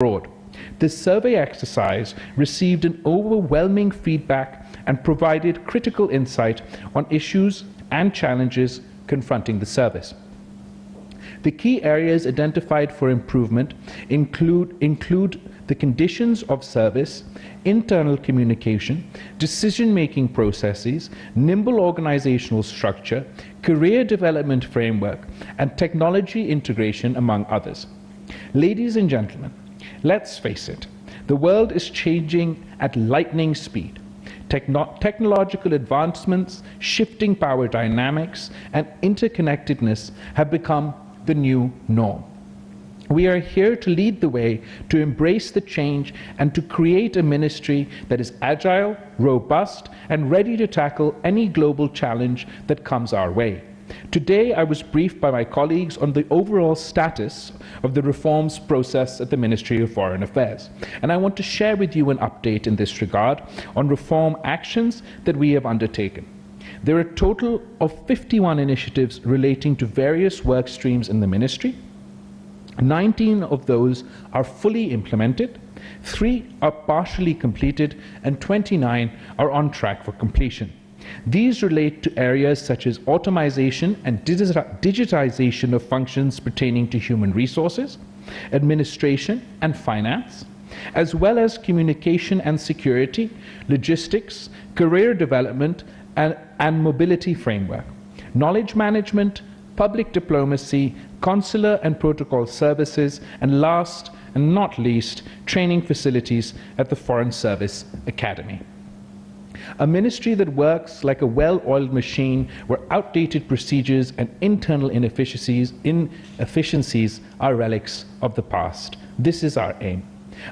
abroad. This survey exercise received an overwhelming feedback and provided critical insight on issues and challenges confronting the service. The key areas identified for improvement include the conditions of service, internal communication, decision-making processes, nimble organizational structure, career development framework, and technology integration, among others. Ladies and gentlemen, let's face it, the world is changing at lightning speed. Technological advancements, shifting power dynamics, and interconnectedness have become the new norm. We are here to lead the way, to embrace the change, and to create a ministry that is agile, robust, and ready to tackle any global challenge that comes our way. Today, I was briefed by my colleagues on the overall status of the reforms process at the Ministry of Foreign Affairs, and I want to share with you an update in this regard on reform actions that we have undertaken. There are a total of 51 initiatives relating to various work streams in the ministry. 19 of those are fully implemented, 3 are partially completed, and 29 are on track for completion. These relate to areas such as automation and digitization of functions pertaining to human resources, administration and finance, as well as communication and security, logistics, career development, and mobility framework, knowledge management, public diplomacy, consular and protocol services, and last and not least, training facilities at the Foreign Service Academy. A ministry that works like a well-oiled machine where outdated procedures and internal inefficiencies are relics of the past. This is our aim.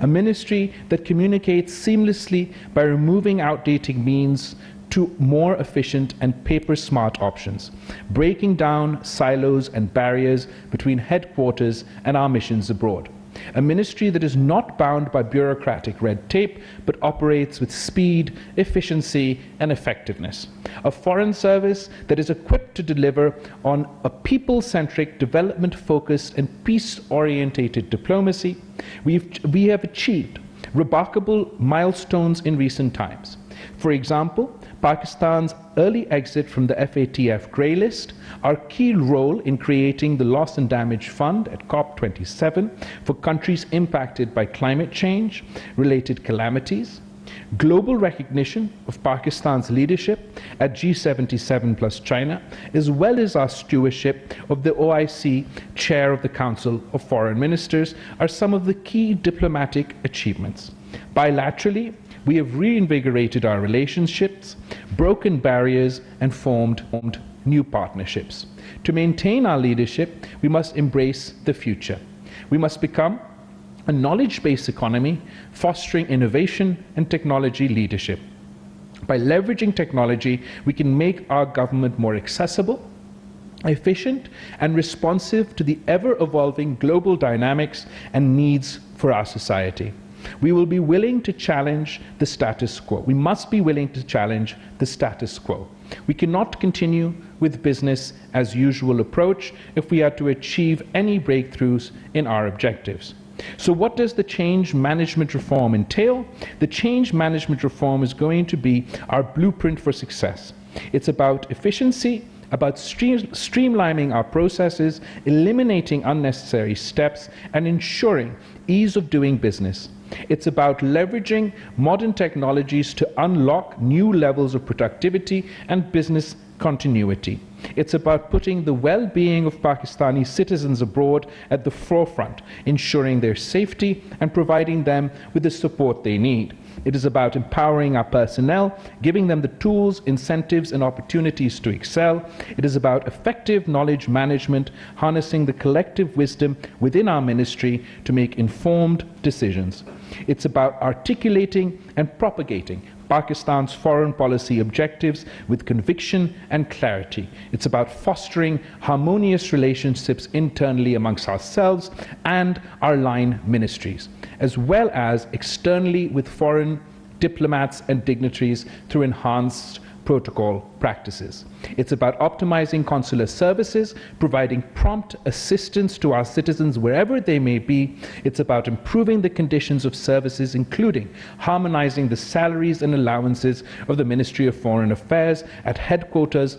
A ministry that communicates seamlessly by removing outdated means to more efficient and paper-smart options, breaking down silos and barriers between headquarters and our missions abroad. A ministry that is not bound by bureaucratic red tape, but operates with speed, efficiency, and effectiveness. A foreign service that is equipped to deliver on a people-centric, development-focused, and peace-orientated diplomacy. We have achieved remarkable milestones in recent times. For example, Pakistan's early exit from the FATF grey list, our key role in creating the Loss and Damage Fund at COP27 for countries impacted by climate change, related calamities, global recognition of Pakistan's leadership at G77 plus China, as well as our stewardship of the OIC Chair of the Council of Foreign Ministers, are some of the key diplomatic achievements. Bilaterally, we have reinvigorated our relationships, broken barriers, and formed new partnerships. To maintain our leadership, we must embrace the future. We must become a knowledge-based economy, fostering innovation and technology leadership. By leveraging technology, we can make our government more accessible, efficient, and responsive to the ever-evolving global dynamics and needs for our society. We will be willing to challenge the status quo. We must be willing to challenge the status quo. We cannot continue with business as usual approach if we are to achieve any breakthroughs in our objectives. So what does the change management reform entail? The change management reform is going to be our blueprint for success. It's about efficiency, about streamlining our processes, eliminating unnecessary steps, and ensuring ease of doing business. It's about leveraging modern technologies to unlock new levels of productivity and business continuity. It's about putting the well-being of Pakistani citizens abroad at the forefront, ensuring their safety and providing them with the support they need. It is about empowering our personnel, giving them the tools, incentives, and opportunities to excel. It is about effective knowledge management, harnessing the collective wisdom within our ministry to make informed decisions. It's about articulating and propagating Pakistan's foreign policy objectives with conviction and clarity. It's about fostering harmonious relationships internally amongst ourselves and our line ministries, as well as externally with foreign diplomats and dignitaries through enhanced protocol practices. It's about optimizing consular services, providing prompt assistance to our citizens wherever they may be. It's about improving the conditions of services, including harmonizing the salaries and allowances of the Ministry of Foreign Affairs at headquarters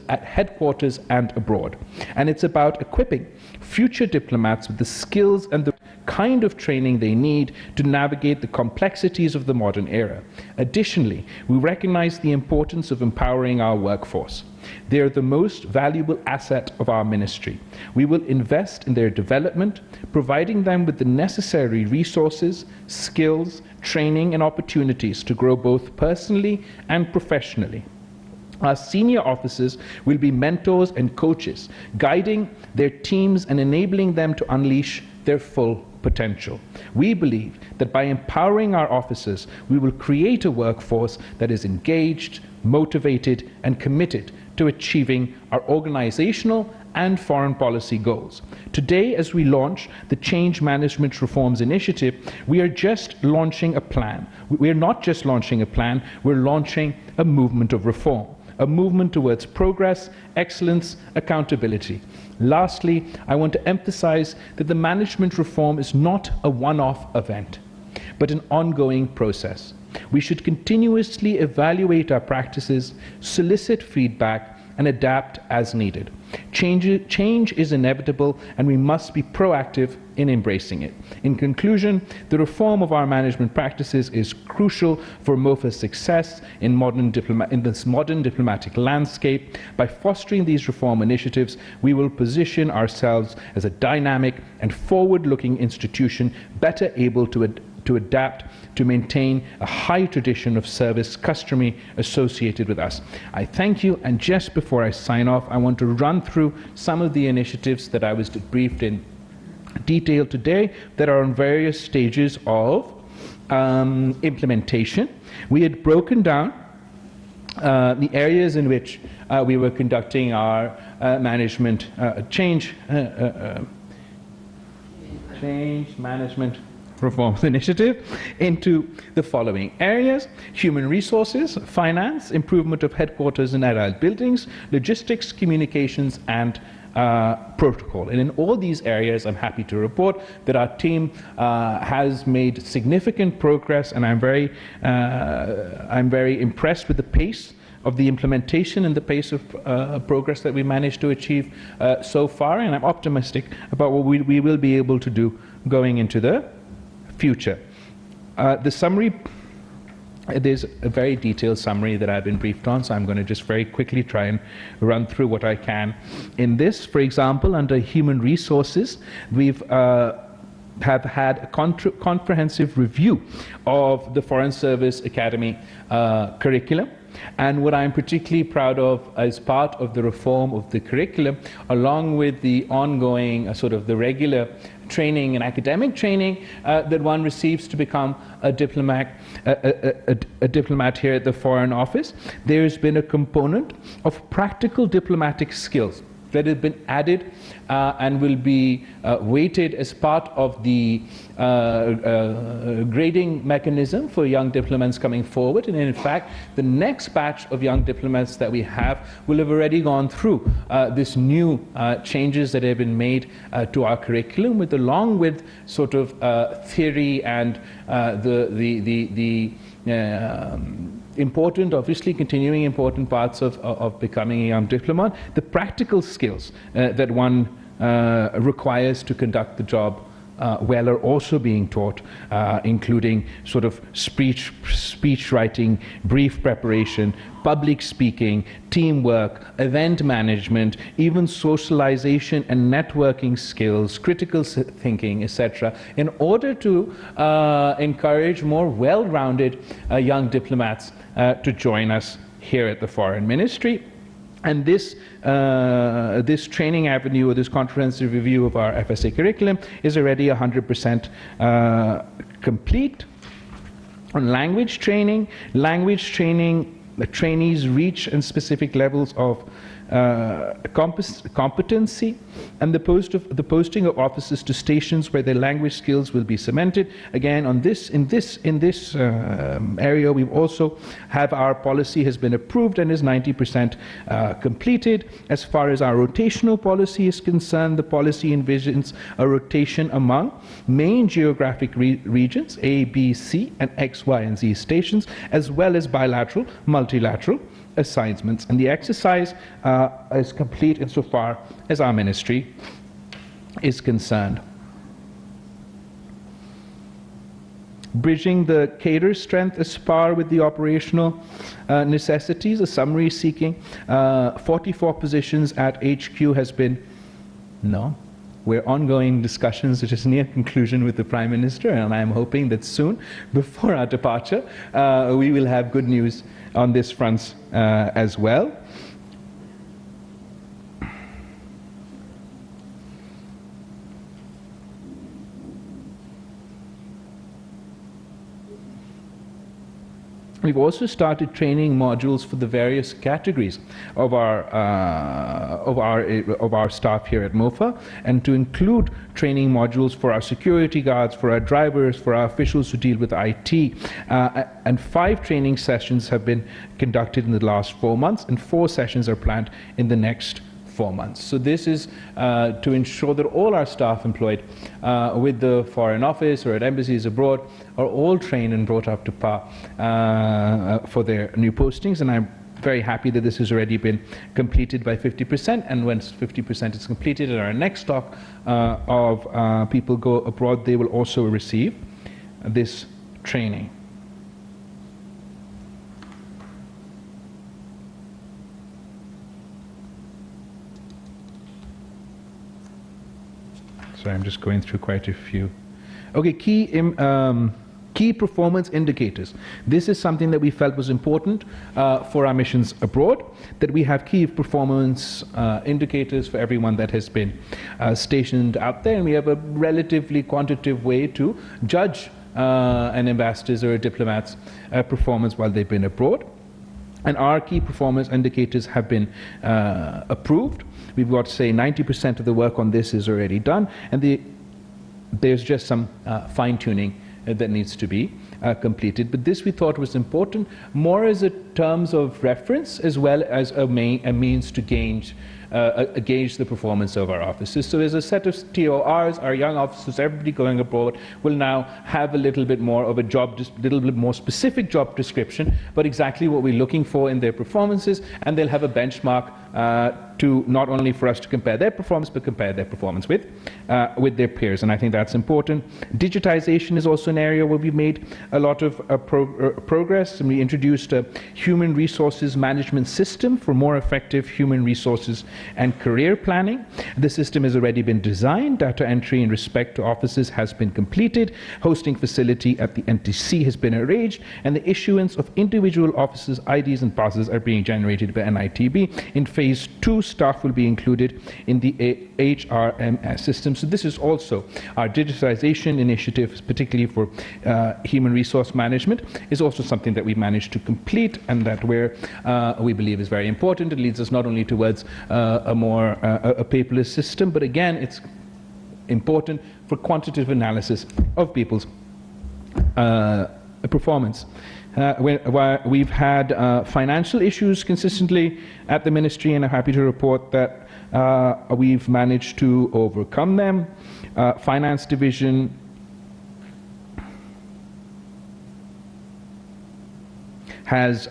and abroad. And it's about equipping future diplomats with the skills and the kind of training they need to navigate the complexities of the modern era. Additionally, we recognize the importance of empowering our workforce. They are the most valuable asset of our ministry. We will invest in their development, providing them with the necessary resources, skills, training, and opportunities to grow both personally and professionally. Our senior officers will be mentors and coaches, guiding their teams and enabling them to unleash their full potential. We believe that by empowering our officers, we will create a workforce that is engaged, motivated, and committed to achieving our organizational and foreign policy goals. Today, as we launch the Change Management Reforms Initiative, we are just launching a plan. We are not just launching a plan, we're launching a movement of reform, a movement towards progress, excellence, accountability. Lastly, I want to emphasize that the management reform is not a one-off event, but an ongoing process. We should continuously evaluate our practices, solicit feedback, and adapt as needed. Change is inevitable, and we must be proactive in embracing it. In conclusion, the reform of our management practices is crucial for MOFA's success in this modern diplomatic landscape. By fostering these reform initiatives, we will position ourselves as a dynamic and forward-looking institution, better able to adapt, to maintain a high tradition of service customary associated with us. I thank you, and just before I sign off, I want to run through some of the initiatives that I was briefed in detail today that are on various stages of implementation. We had broken down the areas in which we were conducting our management change management reforms initiative into the following areas: human resources, finance, improvement of headquarters and adult buildings, logistics, communications, and protocol. And in all these areas, I'm happy to report that our team has made significant progress, and I'm very impressed with the pace of the implementation and the pace of progress that we managed to achieve so far, and I'm optimistic about what we will be able to do going into the future. The summary, there's a very detailed summary that I've been briefed on, so I'm going to just very quickly try and run through what I can. In this, for example, under human resources, we've have had a comprehensive review of the Foreign Service Academy curriculum. And what I'm particularly proud of as part of the reform of the curriculum, along with the ongoing sort of the regular training and academic training that one receives to become a diplomat here at the Foreign Office, there's been a component of practical diplomatic skills that have been added and will be weighted as part of the grading mechanism for young diplomats coming forward. And in fact, the next batch of young diplomats that we have will have already gone through this new changes that have been made to our curriculum, along with sort of theory and the important, obviously continuing important parts of becoming a young diplomat, the practical skills that one requires to conduct the job well are also being taught, including sort of speech writing, brief preparation, public speaking, teamwork, event management, even socialization and networking skills, critical thinking, etc., in order to encourage more well-rounded young diplomats to join us here at the Foreign Ministry. And this training avenue, or this comprehensive review of our FSA curriculum, is already 100% complete. On language training, the trainees reach in specific levels of competency, and the posting of officers to stations where their language skills will be cemented. Again, in this area, we've also have our policy has been approved and is 90% completed. As far as our rotational policy is concerned, the policy envisions a rotation among main geographic regions, A, B, C, and X, Y, and Z stations, as well as bilateral, multilateral assignments. And the exercise is complete insofar as our ministry is concerned. Bridging the cadre strength as par with the operational necessities, a summary seeking 44 positions at HQ has been, we're ongoing discussions which is near conclusion with the Prime Minister, and I'm hoping that soon, before our departure, we will have good news on this front as well. We've also started training modules for the various categories of our staff here at MOFA, and to include training modules for our security guards, for our drivers, for our officials who deal with IT. And 5 training sessions have been conducted in the last 4 months, and 4 sessions are planned in the next 4 months. So this is to ensure that all our staff employed with the Foreign Office or at embassies abroad are all trained and brought up to par for their new postings. And I'm very happy that this has already been completed by 50%. And once 50% is completed and our next stock of people go abroad, they will also receive this training. So I'm just going through quite a few. Okay, key performance indicators. This is something that we felt was important for our missions abroad, that we have key performance indicators for everyone that has been stationed out there, and we have a relatively quantitative way to judge an ambassador's or a diplomat's performance while they've been abroad. And our key performance indicators have been approved. We've got, say, 90% of the work on this is already done, and there's just some fine-tuning that needs to be completed. But this we thought was important, more as a terms of reference as well as a means to gauge the performance of our officers. So as a set of TORs, our young officers, everybody going abroad, will now have a little bit more of a little bit more specific job description, but exactly what we're looking for in their performances, and they'll have a benchmark to not only for us to compare their performance, but compare their performance with their peers, and I think that's important. Digitization is also an area where we've made a lot of progress, and we introduced a human resources management system for more effective human resources and career planning. The system has already been designed. Data entry in respect to officers has been completed. Hosting facility at the NTC has been arranged, and the issuance of individual officers' IDs and passes are being generated by NITB. In phase 2, staff will be included in the HRMS system. So this is also our digitization initiative, particularly for human resource management, is also something that we managed to complete, and that we believe is very important. It leads us not only towards a paperless system, but again, it's important for quantitative analysis of people's performance. We've had financial issues consistently at the ministry, and I'm happy to report that we've managed to overcome them. Finance division has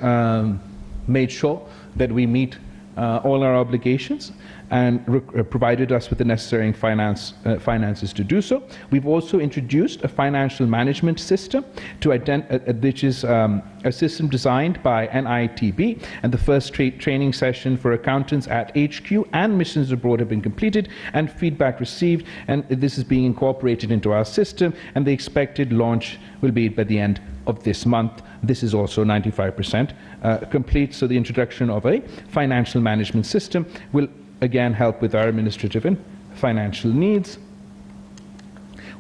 made sure that we meet all our obligations and provided us with the necessary finances to do so. We've also introduced a financial management system, which is a system designed by NITB, and the first training session for accountants at HQ and missions abroad have been completed and feedback received, and this is being incorporated into our system, and the expected launch will be by the end of this month. This is also 95% complete, so the introduction of a financial management system will again help with our administrative and financial needs.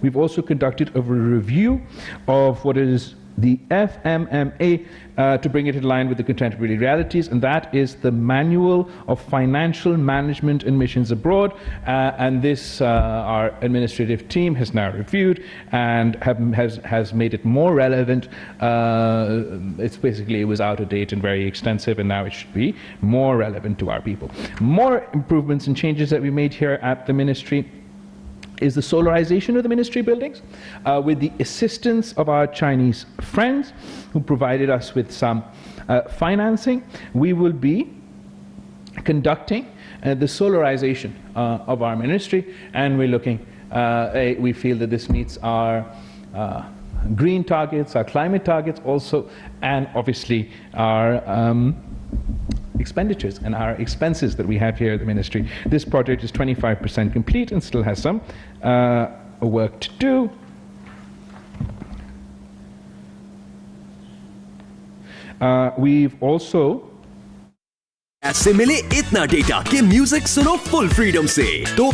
We've also conducted a review of what is the FMMA, to bring it in line with the contemporary realities, and that is the Manual of Financial Management in Missions Abroad. And this, our administrative team has now reviewed and has made it more relevant. It was out of date and very extensive, and now it should be more relevant to our people. More improvements and changes that we made here at the ministry is the solarization of the ministry buildings, with the assistance of our Chinese friends who provided us with some financing. We will be conducting the solarization of our ministry, and we're looking, we feel that this meets our green targets, our climate targets also, and obviously our expenditures and our expenses that we have here at the ministry. This project is 25% complete and still has some work to do. We've also ऐसे मिले इतना data कि music सुनो full freedom से। तो